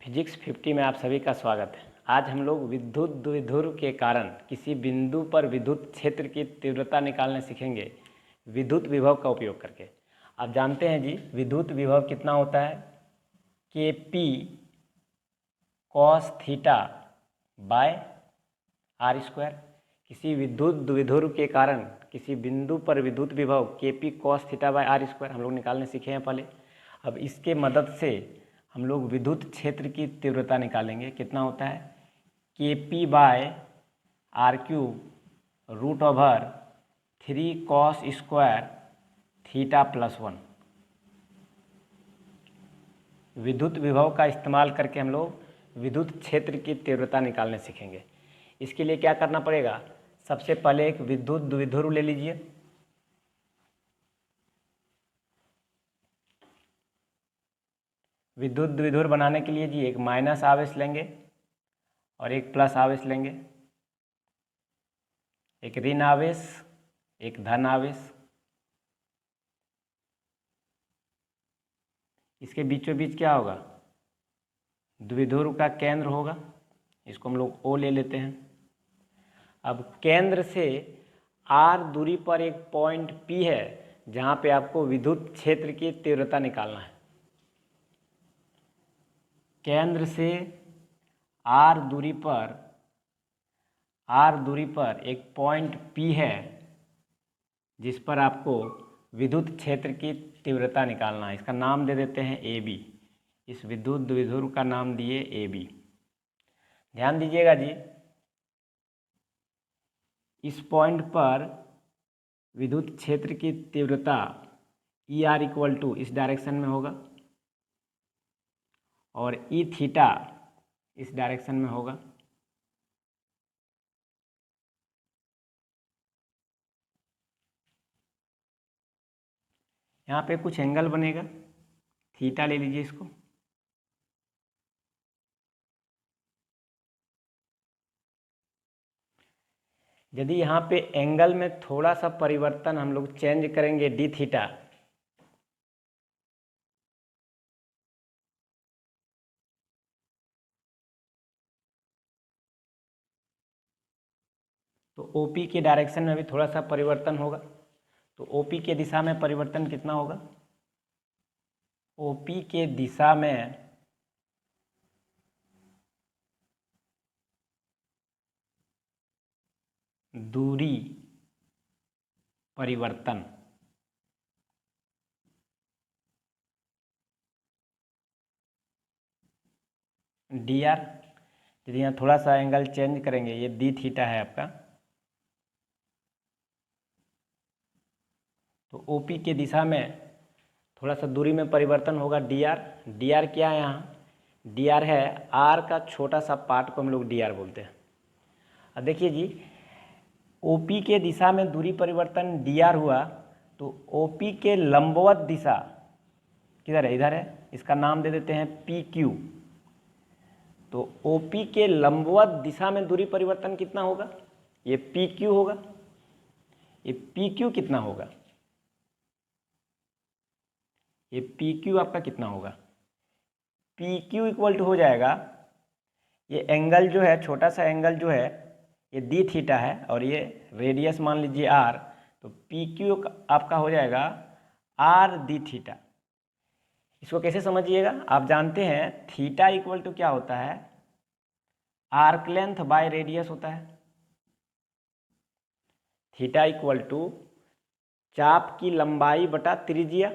Physics 50 में आप सभी का स्वागत है। आज हम लोग विद्युत द्विध्रुव के कारण किसी बिंदु पर विद्युत क्षेत्र की तीव्रता निकालने सीखेंगे विद्युत विभव का उपयोग करके। आप जानते हैं जी विद्युत विभव कितना होता है, K P cos theta by R square. किसी विद्युत द्विध्रुव के कारण किसी बिंदु पर विद्युत विभव K P cos theta by R square हम लोग निकालने सीखे हैं पहले। अब इसके मदद से हम लोग विद्युत क्षेत्र की तीव्रता निकालेंगे। कितना होता है, K P by R cube root over 3 cos square theta plus 1। विद्युत विभव का इस्तेमाल करके हम लोग विद्युत क्षेत्र की तीव्रता निकालने सीखेंगे। इसके लिए क्या करना पड़ेगा, सबसे पहले एक विद्युत द्विध्रुव ले लीजिए। विद्युत द्विध्रुव बनाने के लिए जी एक माइनस आवेश लेंगे और एक प्लस आवेश लेंगे, एक ऋण आवेश एक धन आवेश। इसके बीचों बीच क्या होगा, द्विध्रुव का केंद्र होगा, इसको हम लोग ओ ले लेते हैं। अब केंद्र से आर दूरी पर एक पॉइंट पी है जहाँ पे आपको विद्युत क्षेत्र की तीव्रता निकालना है। केंद्र से आर दूरी पर एक पॉइंट पी है जिस पर आपको विद्युत क्षेत्र की तीव्रता निकालना है। इसका नाम दे देते हैं ए बी। इस विद्युत द्विध्रुव का नाम दिए ए बी। ध्यान दीजिएगा जी, इस पॉइंट पर विद्युत क्षेत्र की तीव्रता ई आर इक्वल टू इस डायरेक्शन में होगा और ई थीटा इस डायरेक्शन में होगा। यहाँ पे कुछ एंगल बनेगा, थीटा ले लीजिए इसको। यदि यहाँ पे एंगल में थोड़ा सा परिवर्तन हम लोग चेंज करेंगे डी थीटा, तो ओपी के डायरेक्शन में भी थोड़ा सा परिवर्तन होगा। तो ओपी के दिशा में परिवर्तन कितना होगा, ओपी के दिशा में दूरी परिवर्तन डी आर। यदि यहाँ थोड़ा सा एंगल चेंज करेंगे, ये डी थीटा है आपका, तो ओपी के दिशा में थोड़ा सा दूरी में परिवर्तन होगा डी आर। डी आर क्या है, यहाँ डी आर है आर का छोटा सा पार्ट को हम लोग डी आर बोलते हैं। अब देखिए जी, ओपी के दिशा में दूरी परिवर्तन डी आर हुआ तो ओपी के लंबवत दिशा किधर है, इधर है, इसका नाम दे देते हैं पी क्यू। तो ओपी के लंबवत दिशा में दूरी परिवर्तन कितना होगा, ये पी क्यू होगा। ये पी क्यू कितना होगा, ये पी क्यू आपका कितना होगा, पी क्यू इक्वल टू हो जाएगा, ये एंगल जो है छोटा सा एंगल जो है ये डी थीटा है और ये रेडियस मान लीजिए आर, तो पी क्यू आपका हो जाएगा आर डी थीटा। इसको कैसे समझिएगा, आप जानते हैं थीटा इक्वल टू क्या होता है, आर्क लेंथ बाय रेडियस होता है। थीटा इक्वल टू चाप की लंबाई बटा त्रिज्या।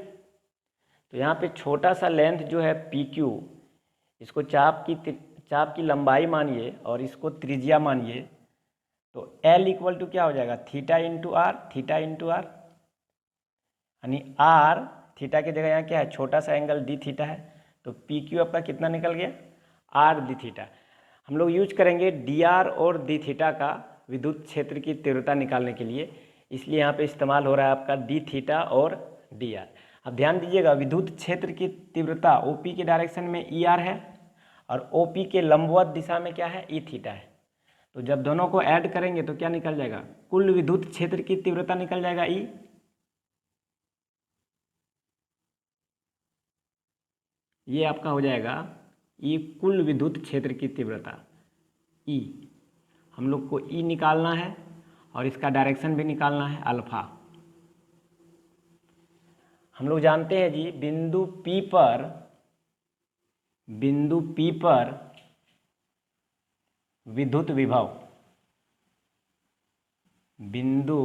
तो यहाँ पे छोटा सा लेंथ जो है पी क्यू, इसको चाप की लंबाई मानिए और इसको त्रिज्या मानिए, तो L इक्वल टू क्या हो जाएगा, theta into R, theta into R, यानी आर थीटा की जगह यहाँ क्या है, छोटा सा एंगल डी थीटा है, तो पी क्यू आपका कितना निकल गया, आर डी थीटा। हम लोग यूज करेंगे डी आर और डी थीटा का विद्युत क्षेत्र की तीव्रता निकालने के लिए, इसलिए यहाँ पे इस्तेमाल हो रहा है आपका डी थीटा और डी आर। अब ध्यान दीजिएगा, विद्युत क्षेत्र की तीव्रता ओपी के डायरेक्शन में ई आर है और ओपी के लंबवत दिशा में क्या है, ई थीटा है। तो जब दोनों को ऐड करेंगे तो क्या निकल जाएगा, कुल विद्युत क्षेत्र की तीव्रता निकल जाएगा ई। ये आपका हो जाएगा ई कुल विद्युत क्षेत्र की तीव्रता, ई हम लोग को ई निकालना है और इसका डायरेक्शन भी निकालना है अल्फा। हम लोग जानते हैं जी बिंदु P पर विद्युत विभव, बिंदु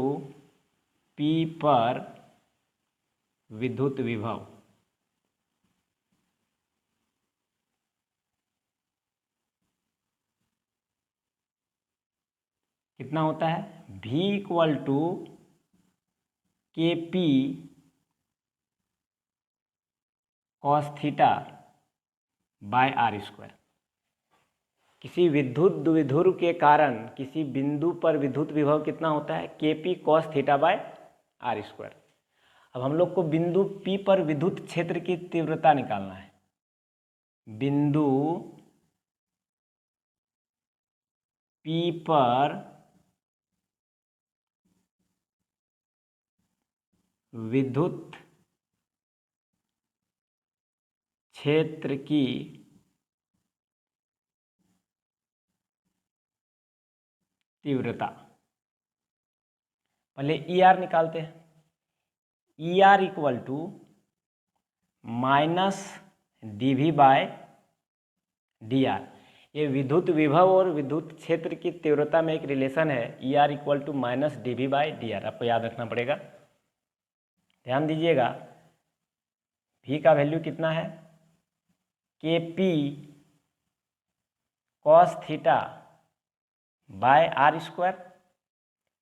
P पर विद्युत विभव कितना होता है, V equal to KP cos theta by R square. किसी विद्युत द्विध्रुव के कारण किसी बिंदु पर विद्युत विभव कितना होता है, KP cos theta by R square. अब हम लोग को बिंदु P पर विद्युत क्षेत्र की तीव्रता निकालना है। बिंदु P पर विद्युत क्षेत्र की तीव्रता, पहले ई आर निकालते हैं। E R equal to minus dV by D R. ये विद्युत विभव और विद्युत क्षेत्र की तीव्रता में एक रिलेशन है, E R equal to minus dV by D R, आपको याद रखना पड़ेगा। ध्यान दीजिएगा V का वैल्यू कितना है, KP cos theta by R square,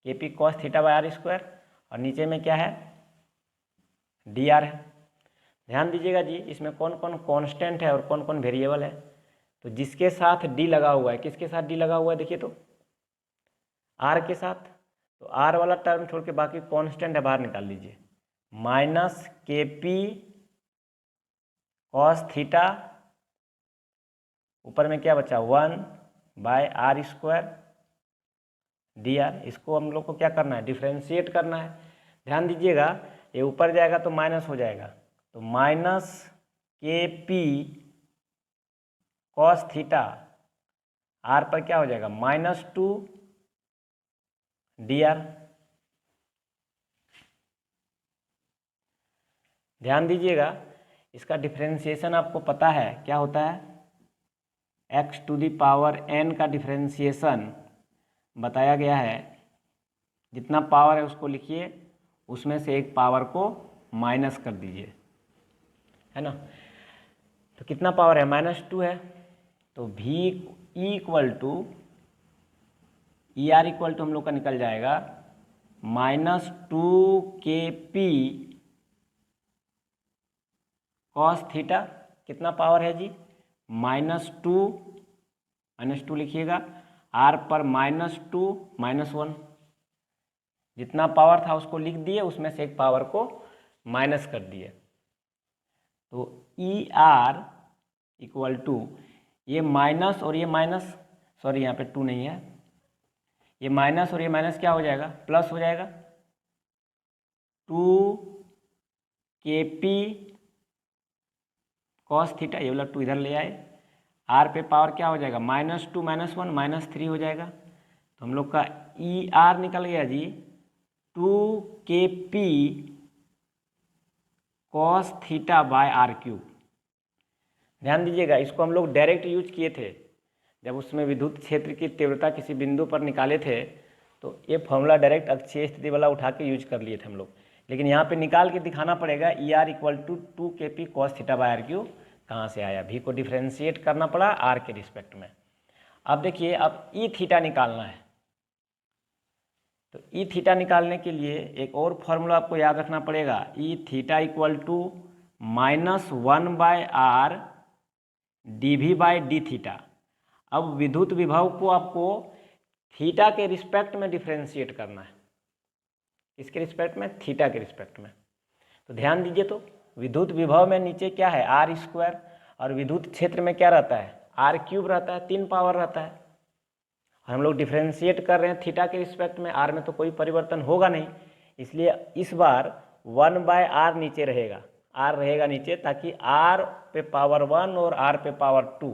KP cos theta by R square, और नीचे में क्या है, डी आर है। ध्यान दीजिएगा जी इसमें कौन कौन कांस्टेंट है और कौन कौन वेरिएबल है। तो जिसके साथ डी लगा हुआ है, किसके साथ डी लगा हुआ है, देखिए तो आर के साथ। तो आर वाला टर्म छोड़ के बाकी कांस्टेंट है बाहर निकाल लीजिए, माइनस KP कॉस थीटा, ऊपर में क्या बचा 1 by R square D R. इसको हम लोग को क्या करना है, डिफ्रेंशिएट करना है। ध्यान दीजिएगा ये ऊपर जाएगा तो माइनस हो जाएगा, तो minus KP cos theta, R पर क्या हो जाएगा -2 डी आर। ध्यान दीजिएगा इसका डिफ्रेंशिएशन आपको पता है क्या होता है, x to the power n का डिफ्रेंशिएशन बताया गया है। जितना पावर है उसको लिखिए, उसमें से एक पावर को माइनस कर दीजिए, है ना। तो कितना पावर है, -2 है। तो V equal to E R equal to हम लोग का निकल जाएगा -2 KP कॉस थीटा, कितना पावर है जी, -2 लिखिएगा, आर पर -2 -1, जितना पावर था उसको लिख दिए, उसमें से एक पावर को माइनस कर दिए। तो ई आर इक्वल टू ये माइनस और ये माइनस, सॉरी यहाँ पे 2 नहीं है, ये माइनस और ये माइनस क्या हो जाएगा, प्लस हो जाएगा। 2 KP कॉस थीटा, ये वाला 2 इधर ले आए, आर पे पावर क्या हो जाएगा, -2 -1 -3 हो जाएगा। तो हम लोग का ई आर निकल गया जी 2 KP cos theta by R cube. ध्यान दीजिएगा इसको हम लोग डायरेक्ट यूज किए थे जब उसमें विद्युत क्षेत्र की तीव्रता किसी बिंदु पर निकाले थे, तो ये फॉर्मूला डायरेक्ट अक्षीय स्थिति वाला उठा के यूज कर लिए थे हम लोग। लेकिन यहाँ पे निकाल के दिखाना पड़ेगा E R equal to 2 KP cos theta by R cube कहाँ से आया, भी को डिफ्रेंशिएट करना पड़ा आर के रिस्पेक्ट में। अब देखिए अब ई थीटा निकालना है, तो ई थीटा निकालने के लिए एक और फॉर्मूला आपको याद रखना पड़ेगा, E theta equal to -1 by R dV by D theta. अब विद्युत विभव को आपको थीटा के रिस्पेक्ट में डिफ्रेंशिएट करना है, इसके रिस्पेक्ट में, थीटा के रिस्पेक्ट में। तो ध्यान दीजिए तो विद्युत विभव में नीचे क्या है, आर स्क्वायर, और विद्युत क्षेत्र में क्या रहता है, आर क्यूब रहता है, 3 पावर रहता है। हम लोग डिफ्रेंशिएट कर रहे हैं थीटा के रिस्पेक्ट में, आर में तो कोई परिवर्तन होगा नहीं, इसलिए इस बार 1 बाय आर नीचे रहेगा, आर रहेगा नीचे, ताकि आर पे पावर 1 और आर पे पावर 2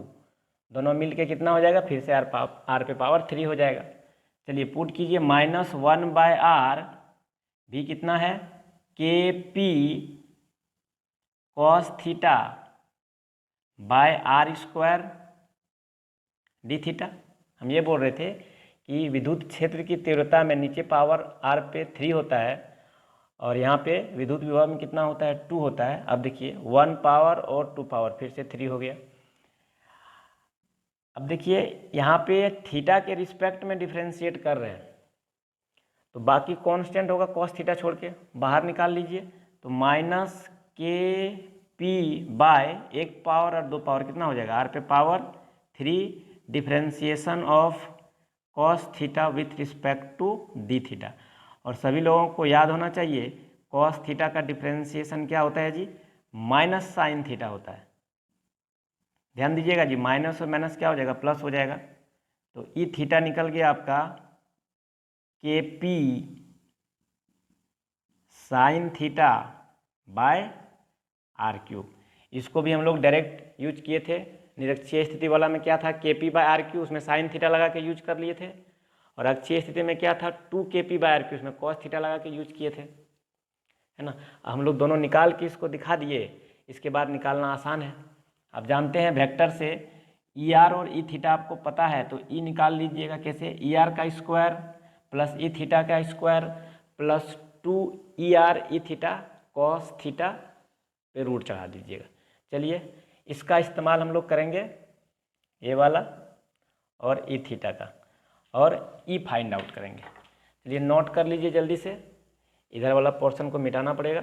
दोनों मिल के कितना हो जाएगा, फिर से आर पे पावर 3 हो जाएगा। चलिए पुट कीजिए, -1/r भी कितना है, K P cos theta by R square D theta. हम ये बोल रहे थे कि विद्युत क्षेत्र की तीव्रता में नीचे पावर आर पे 3 होता है और यहाँ पे विद्युत विभव में कितना होता है, 2 होता है। अब देखिए 1 पावर और 2 पावर फिर से 3 हो गया। अब देखिए यहाँ पे थीटा के रिस्पेक्ट में डिफ्रेंशिएट कर रहे हैं, तो बाकी कांस्टेंट होगा कॉस थीटा छोड़ के बाहर निकाल लीजिए, तो माइनस के पी बाय 1 पावर और 2 पावर कितना हो जाएगा, आर पे power 3 differentiation of cos theta with respect to D theta. और सभी लोगों को याद होना चाहिए कॉस थीटा का डिफ्रेंशिएशन क्या होता है जी, माइनस साइन थीटा होता है। ध्यान दीजिएगा जी, माइनस और माइनस क्या हो जाएगा, प्लस हो जाएगा। तो ई थीटा निकल गया आपका K P sine theta by R cube. इसको भी हम लोग डायरेक्ट यूज किए थे, निरक्षीय स्थिति वाला में क्या था, के पी बाय आर क्यू, उसमें साइन थीटा लगा के यूज कर लिए थे। और अक्षीय स्थिति में क्या था, 2 K P by are Q, उसमें कॉस थीटा लगा के यूज किए थे, है ना। हम लोग दोनों निकाल के इसको दिखा दिए, इसके बाद निकालना आसान है। आप जानते हैं वेक्टर से ई आर और ई थीटा आपको पता है, तो ई निकाल लीजिएगा कैसे, ई आर का स्क्वायर प्लस ई थीटा का square plus 2 E R E theta cos theta पे रूट चढ़ा दीजिएगा। चलिए इसका इस्तेमाल हम लोग करेंगे ये वाला और ई थीटा का, और ई फाइंड आउट करेंगे। चलिए नोट कर लीजिए जल्दी से, इधर वाला पोर्शन को मिटाना पड़ेगा।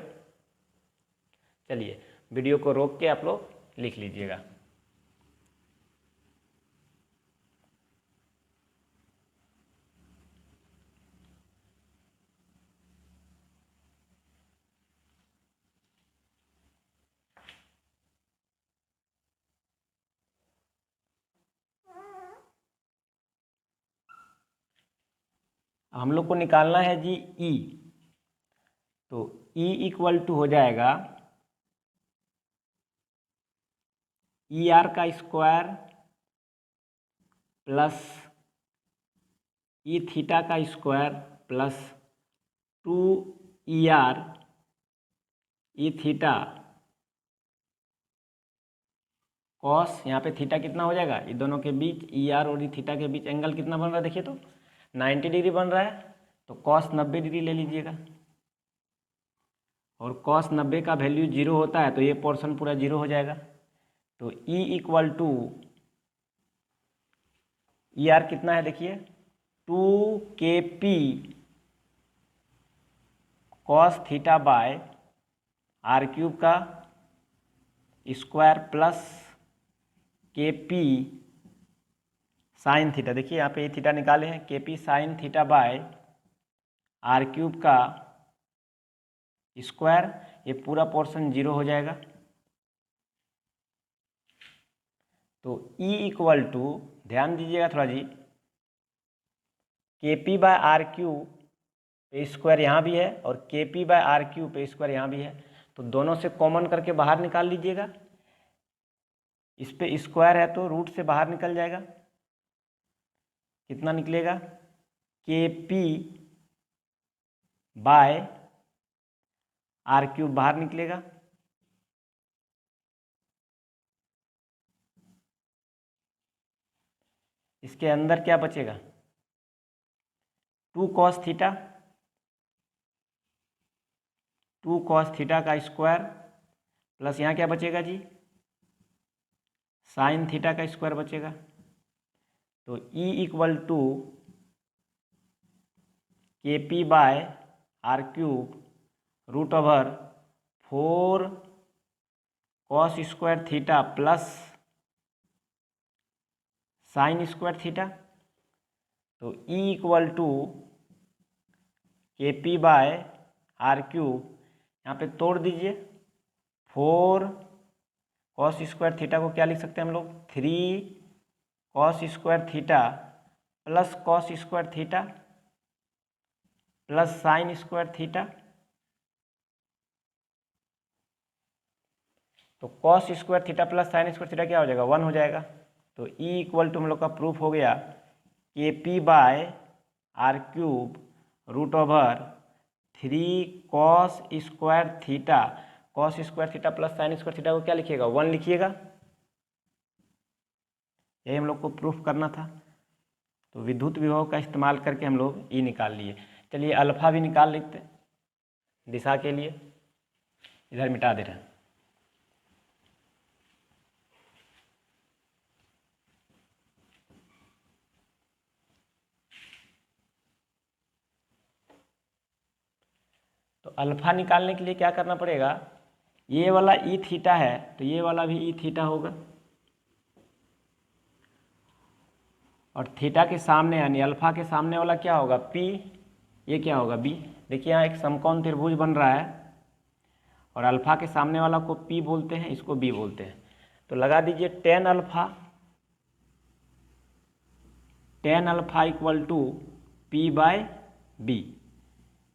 चलिए वीडियो को रोक के आप लोग लिख लीजिएगा। हम लोग को निकालना है जी ई, तो ई इक्वल टू हो जाएगा ई आर का स्क्वायर प्लस ई थीटा का square plus 2 E R E theta cos, यहाँ पे थीटा कितना हो जाएगा, ये दोनों के बीच ई आर और ई थीटा के बीच एंगल कितना बन रहा है, देखिए तो 90 डिग्री बन रहा है, तो कॉस 90 डिग्री ले लीजिएगा। और कॉस 90 का वैल्यू 0 होता है, तो ये पोर्शन पूरा 0 हो जाएगा। तो E equal to E R कितना है देखिए, 2 K P cos theta by R cube का square plus K P sine theta, देखिए यहाँ पे ये थीटा निकाले हैं, K P sine theta by R cube का स्क्वायर, ये पूरा पोर्शन 0 हो जाएगा। तो E इक्वल टू, ध्यान दीजिएगा थोड़ा जी, के पी बाय आर क्यू पे स्क्वायर यहाँ भी है और के पी बाय आर क्यू पे स्क्वायर यहाँ भी है, तो दोनों से कॉमन करके बाहर निकाल लीजिएगा। इस पे स्क्वायर है तो रूट से बाहर निकल जाएगा, कितना निकलेगा, के पी बाय आर क्यूब बाहर निकलेगा, इसके अंदर क्या बचेगा, 2 कॉस थीटा, 2 कॉस थीटा का स्क्वायर प्लस यहाँ क्या बचेगा जी, साइन थीटा का स्क्वायर बचेगा। तो E equal to K P by R cube root over 4 cos square theta plus sine square theta. तो E equal to K P by R cube, यहाँ पे तोड़ दीजिए, 4 कॉस स्क्वायर थीटा को क्या लिख सकते हैं हम लोग, 3 cos square theta plus cos square theta plus sine square theta. तो cos square theta plus sine square theta क्या हो जाएगा, 1 हो जाएगा। तो ई इक्वल टू हम लोग का प्रूफ हो गया K P by R cube root over 3 cos square theta. Cos square theta plus sine square theta को क्या लिखिएगा, 1 लिखिएगा। यही हम लोग को प्रूफ करना था। तो विद्युत विभव का इस्तेमाल करके हम लोग ई निकाल लिए। चलिए अल्फा भी निकाल लेते हैं दिशा के लिए, इधर मिटा दे रहे हैं। तो अल्फा निकालने के लिए क्या करना पड़ेगा, ये वाला ई थीटा है तो ये वाला भी ई थीटा होगा, और थीटा के सामने यानी अल्फा के सामने वाला क्या होगा, पी, ये क्या होगा, बी। देखिए यहाँ एक समकोण त्रिभुज बन रहा है और अल्फा के सामने वाला को पी बोलते हैं, इसको बी बोलते हैं। तो लगा दीजिए tan alpha equal to p by b.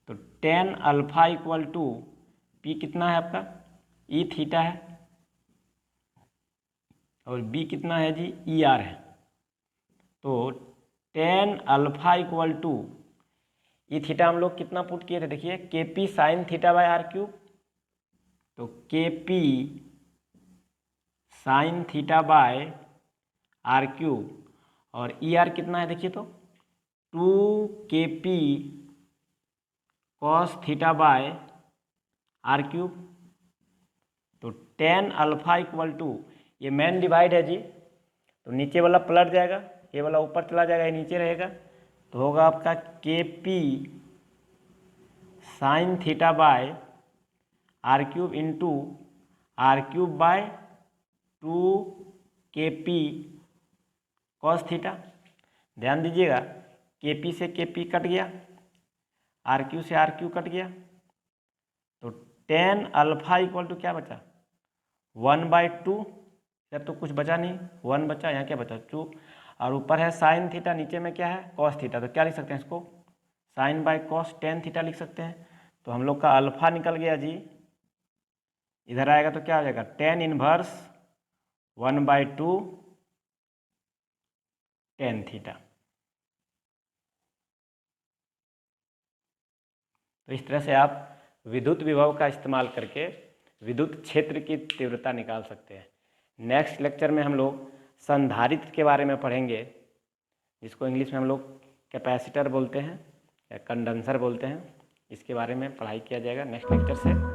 तो tan alpha equal to p कितना है आपका, ई थीटा है, और बी कितना है जी, ई आर है। तो tan alpha equal to E theta हम लोग कितना पुट किए थे, देखिए K P sine theta by R cube. तो K P sine theta by R cube, और ई आर कितना है देखिए, तो 2 K P cos theta by R cube. तो टेन अल्फा इक्वल टू, ये मेन डिवाइड है जी, तो नीचे वाला पलट जाएगा, ये वाला ऊपर चला जाएगा, ये नीचे रहेगा। तो होगा आपका K P sine theta by R cube into R cube by 2 K P cos theta. ध्यान दीजिएगा के पी से के पी कट गया, आर क्यू से आर क्यू कट गया। तो टेन अल्फा इक्वल टू क्या बचा, 1/2। इधर तो कुछ बचा नहीं, 1 बचा, यहाँ क्या बचा, 2। और ऊपर है साइन थीटा, नीचे में क्या है, कॉस थीटा। तो क्या लिख सकते हैं इसको, sine by cos tan theta लिख सकते हैं। तो हम लोग का अल्फा निकल गया जी, इधर आएगा तो क्या हो जाएगा, टेन इनवर्स 1/2 टेन थीटा। तो इस तरह से आप विद्युत विभव का इस्तेमाल करके विद्युत क्षेत्र की तीव्रता निकाल सकते हैं। नेक्स्ट लेक्चर में हम लोग संधारित्र के बारे में पढ़ेंगे, जिसको इंग्लिश में हम लोग कैपेसिटर बोलते हैं या कंडेंसर बोलते हैं। इसके बारे में पढ़ाई किया जाएगा नेक्स्ट लेक्चर से।